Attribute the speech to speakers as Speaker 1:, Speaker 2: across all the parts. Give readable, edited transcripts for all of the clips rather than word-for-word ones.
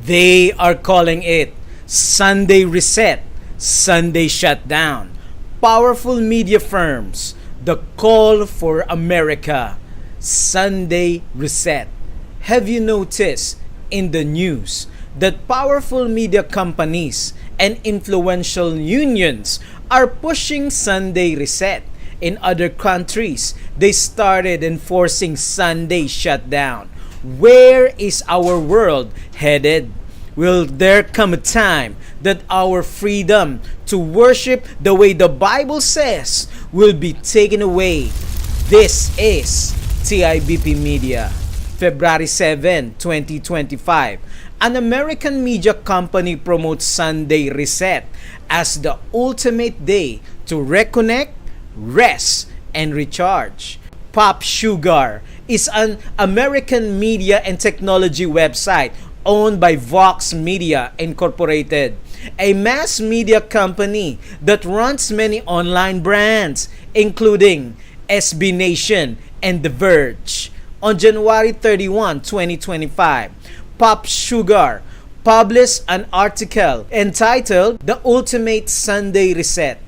Speaker 1: They are calling it Sunday Reset, Sunday Shutdown. Powerful media firms, the call for America, Sunday Reset. Have you noticed in the news that powerful media companies and influential unions are pushing Sunday Reset? In other countries, they started enforcing Sunday shutdown. Where is our world headed? Will there come a time that our freedom to worship the way the Bible says will be taken away? This is TIBP Media. February 7, 2025. An American media company promotes Sunday Reset as the ultimate day to reconnect, rest, and recharge. Pop Sugar is an American media and technology website owned by Vox Media Incorporated, a mass media company that runs many online brands, including SB Nation and The Verge. On January 31, 2025, Pop Sugar published an article entitled The Ultimate Sunday Reset,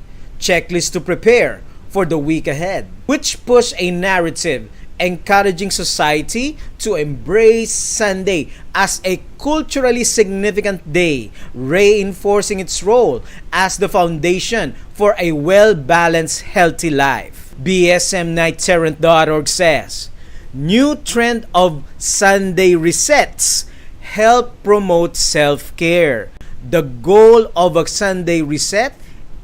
Speaker 1: Checklist to Prepare for the Week Ahead, which pushed a narrative encouraging society to embrace Sunday as a culturally significant day, reinforcing its role as the foundation for a well-balanced, healthy life. BSMNightTerrent.org says, new trend of Sunday resets help promote self-care. The goal of a Sunday reset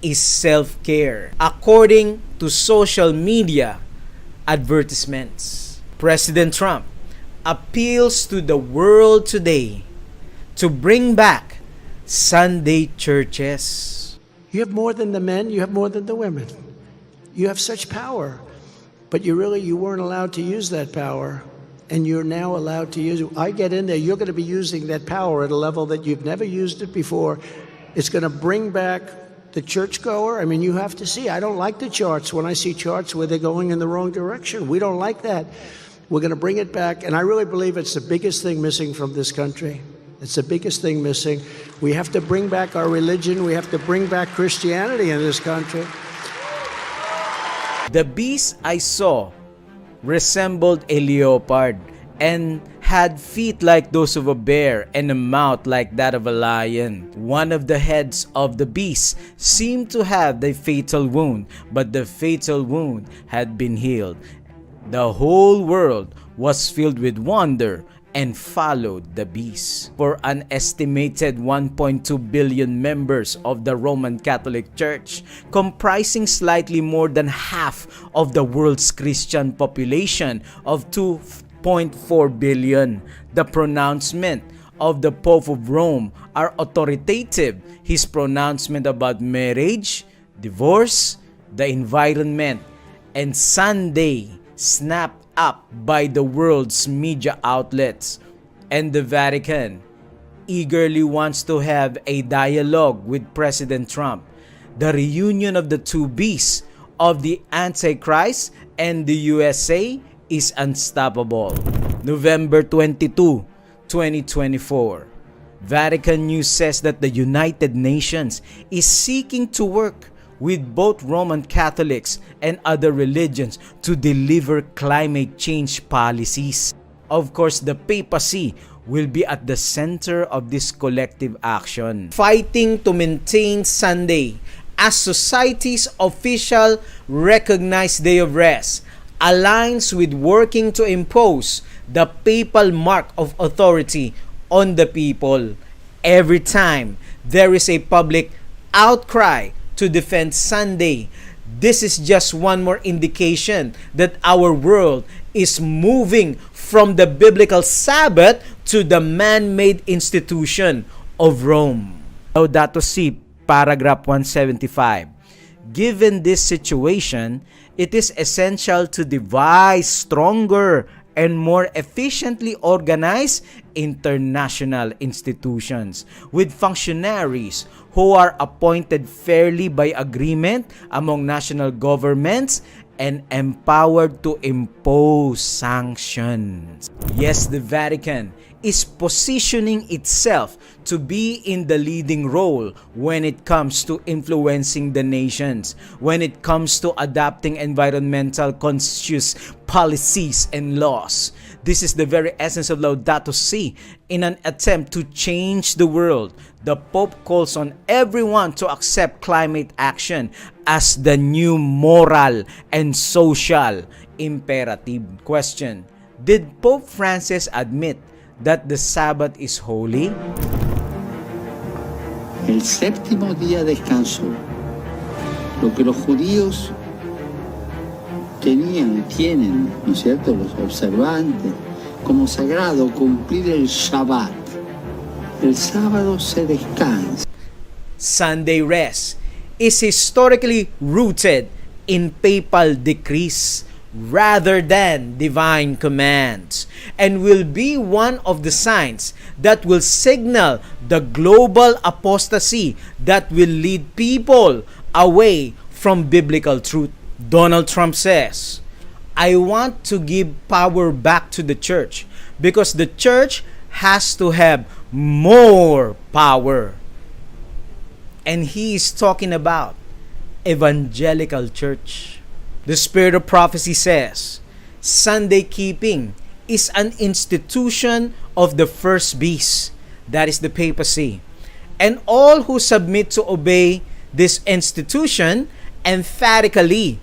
Speaker 1: is self-care, according to social media advertisements. President Trump appeals to the world today to bring back Sunday churches.
Speaker 2: You have more than the men, you have more than the women. You have such power, but you weren't allowed to use that power, and you're now allowed to use it. I get in there, you're going to be using that power at a level that you've never used it before. It's going to bring back the churchgoer. I mean, you have to see. I don't like the charts when I see charts where they're going in the wrong direction. We don't like that. We're going to bring it back, and I really believe it's the biggest thing missing from this country. It's the biggest thing missing. We have to bring back our religion. We have to bring back Christianity in this country.
Speaker 1: The beast I saw resembled a leopard and had feet like those of a bear and a mouth like that of a lion. One of the heads of the beast seemed to have the fatal wound, but the fatal wound had been healed. The whole world was filled with wonder and followed the beast. For an estimated 1.2 billion members of the Roman Catholic Church, comprising slightly more than half of the world's Christian population of 2.4 billion, the pronouncement of the Pope of Rome are authoritative. His pronouncement about marriage, divorce, the environment, and Sunday snapped up by the world's media outlets, and the Vatican eagerly wants to have a dialogue with President Trump. The reunion of the two beasts of the Antichrist and the USA is unstoppable. November 22, 2024. Vatican News says that the United Nations is seeking to work with both Roman Catholics and other religions to deliver climate change policies. Of course, the papacy will be at the center of this collective action, fighting to maintain Sunday as society's official recognized day of rest, aligns with working to impose the papal mark of authority on the people. Every time there is a public outcry to defend Sunday, this is just one more indication that our world is moving from the biblical Sabbath to the man-made institution of Rome. Laudato Si, paragraph 175. Given this situation, it is essential to devise stronger and more efficiently organized international institutions with functionaries who are appointed fairly by agreement among national governments and empowered to impose sanctions. Yes, the Vatican is positioning itself to be in the leading role when it comes to influencing the nations, when it comes to adopting environmental conscious policies and laws. This is the very essence of Laudato Si. In an attempt to change the world, the Pope calls on everyone to accept climate action as the new moral and social imperative. Question: did Pope Francis admit that the Sabbath is holy?
Speaker 3: El séptimo día descansó. Lo que los judíos tienen, ¿no es cierto?, los observantes, como sagrado cumplir el Shabbat. El sábado se descansa.
Speaker 1: Sunday rest is historically rooted in papal decrees rather than divine commands, and will be one of the signs that will signal the global apostasy that will lead people away from biblical truth. Donald Trump says, "I want to give power back to the church because the church has to have more power." And he is talking about evangelical church. The spirit of prophecy says, Sunday keeping is an institution of the first beast, that is the papacy. And all who submit to obey this institution emphatically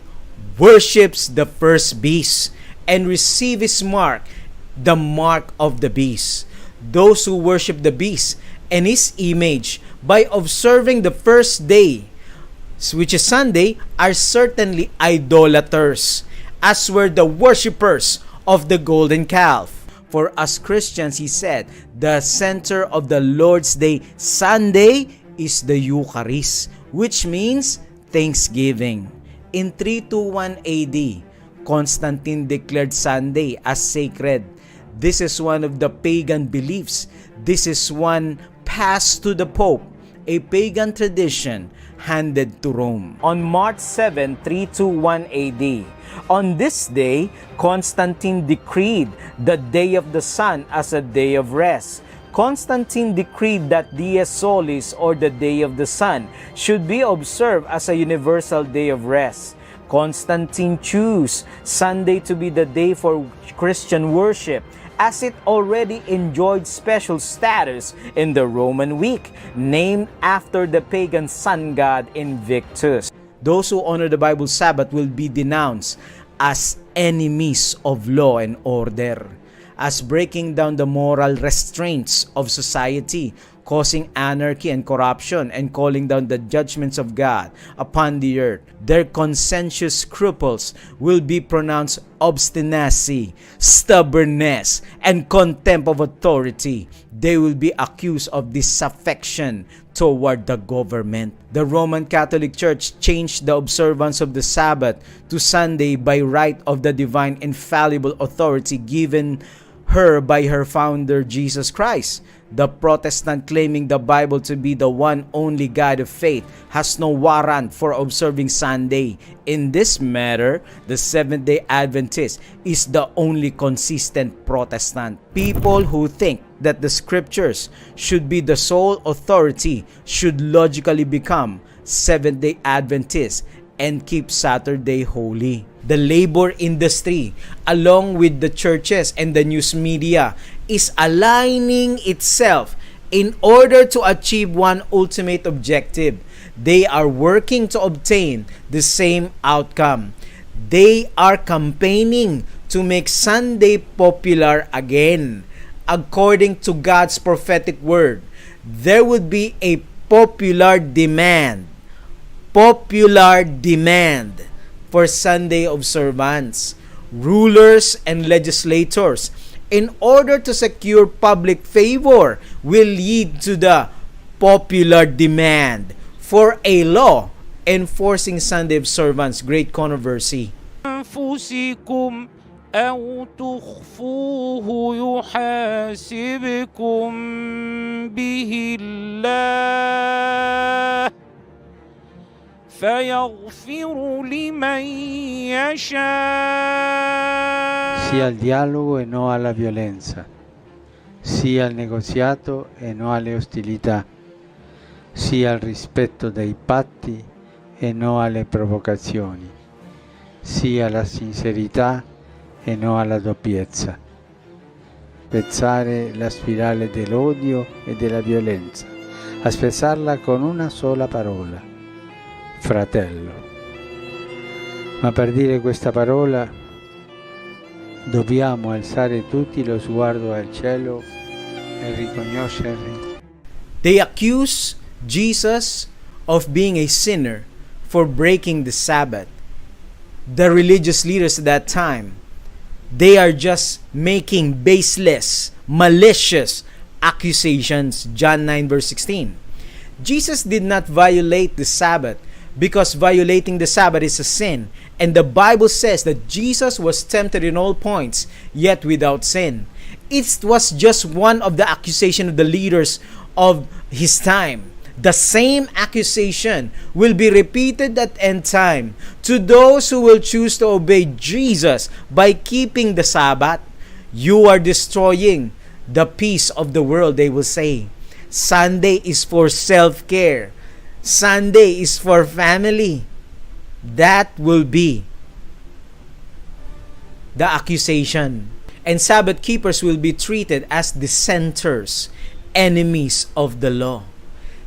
Speaker 1: worships the first beast and receive his mark, the mark of the beast. Those who worship the beast and his image by observing the first day, which is Sunday, are certainly idolaters, as were the worshippers of the golden calf. For us Christians, he said, the center of the Lord's Day, Sunday, is the Eucharist, which means thanksgiving. In 321 AD, Constantine declared Sunday as sacred. This is one of the pagan beliefs. This is one passed to the Pope, a pagan tradition handed to Rome. On March 7, 321 AD, on this day, Constantine decreed the day of the sun as a day of rest. Constantine decreed that Dies Solis, or the day of the sun, should be observed as a universal day of rest. Constantine chose Sunday to be the day for Christian worship, as it already enjoyed special status in the Roman week, named after the pagan sun god Invictus. Those who honor the Bible Sabbath will be denounced as enemies of law and order, as breaking down the moral restraints of society, causing anarchy and corruption, and calling down the judgments of God upon the earth. Their conscientious scruples will be pronounced obstinacy, stubbornness, and contempt of authority. They will be accused of disaffection toward the government. The Roman Catholic Church changed the observance of the Sabbath to Sunday by right of the divine infallible authority given her by her founder Jesus Christ. The Protestant, claiming the Bible to be the one only guide of faith, has no warrant for observing Sunday. In this matter, the Seventh-day Adventist is the only consistent Protestant. People who think that the scriptures should be the sole authority should logically become Seventh-day Adventists and keep Saturday holy. The labor industry, along with the churches and the news media, is aligning itself in order to achieve one ultimate objective. They are working to obtain the same outcome. They are campaigning to make Sunday popular again. According to God's prophetic word, there would be a popular demand for Sunday observance. Rulers and legislators, in order to secure public favor, will lead to the popular demand for a law enforcing Sunday observance. Great controversy.
Speaker 4: أنفسكم أو تخفوه يحاسبكم به الله فيغفر لمن يشاء.
Speaker 5: Sì al dialogo e no alla violenza. sì al negoziato e no alle ostilità, sì al rispetto dei patti e no alle provocazioni, sì alla sincerità e no alla doppiezza. Spezzare la spirale dell'odio e della violenza, a spezzarla con una sola parola: fratello. Ma per dire questa parola dobbiamo alzare tutti lo sguardo al cielo e riconoscere.
Speaker 1: They accuse Jesus of being a sinner for breaking the Sabbath. The religious leaders at that time, they are just making baseless, malicious accusations. John 9 verse 16. Jesus did not violate the Sabbath because violating the Sabbath is a sin. And the Bible says that Jesus was tempted in all points, yet without sin. It was just one of the accusations of the leaders of his time. The same accusation will be repeated at end time to those who will choose to obey Jesus by keeping the Sabbath. You are destroying the peace of the world, they will say. Sunday is for self-care. Sunday is for family. That will be the accusation. And Sabbath keepers will be treated as dissenters, enemies of the law.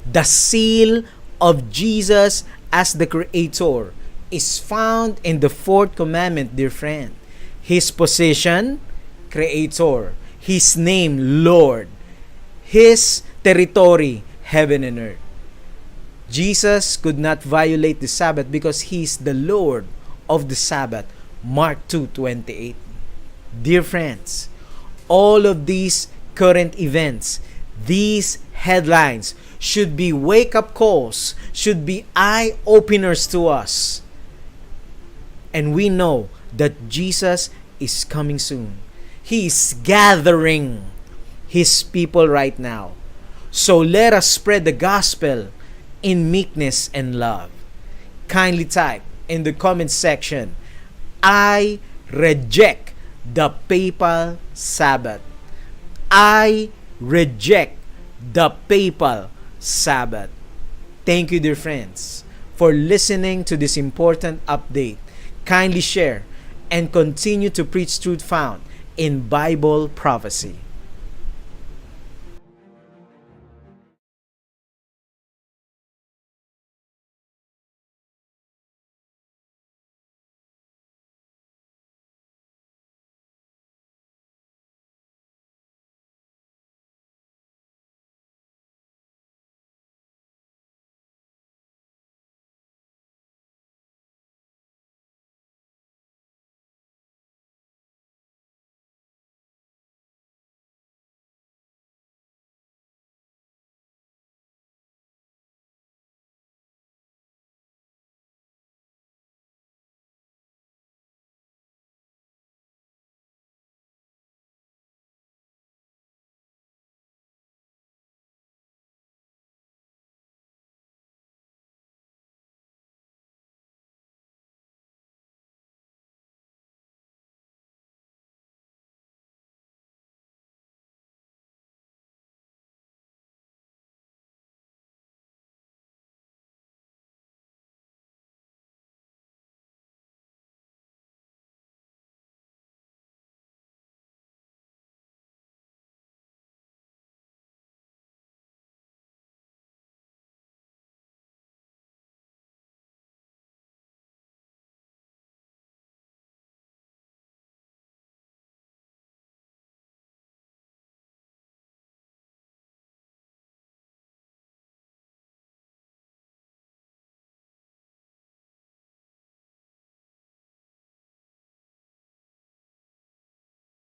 Speaker 1: The seal of Jesus as the Creator is found in the fourth commandment, dear friend. His position, Creator. His name, Lord. His territory, heaven and earth. Jesus could not violate the Sabbath because He is the Lord of the Sabbath. Mark 2:28. Dear friends, all of these current events, these headlines should be wake-up calls, should be eye-openers to us. And we know that Jesus is coming soon. He is gathering His people right now. So let us spread the gospel in meekness and love. Kindly type in the comment section, I reject the papal Sabbath. I reject the papal Sabbath. Thank you, dear friends, for listening to this important update. Kindly share and continue to preach truth found in Bible prophecy.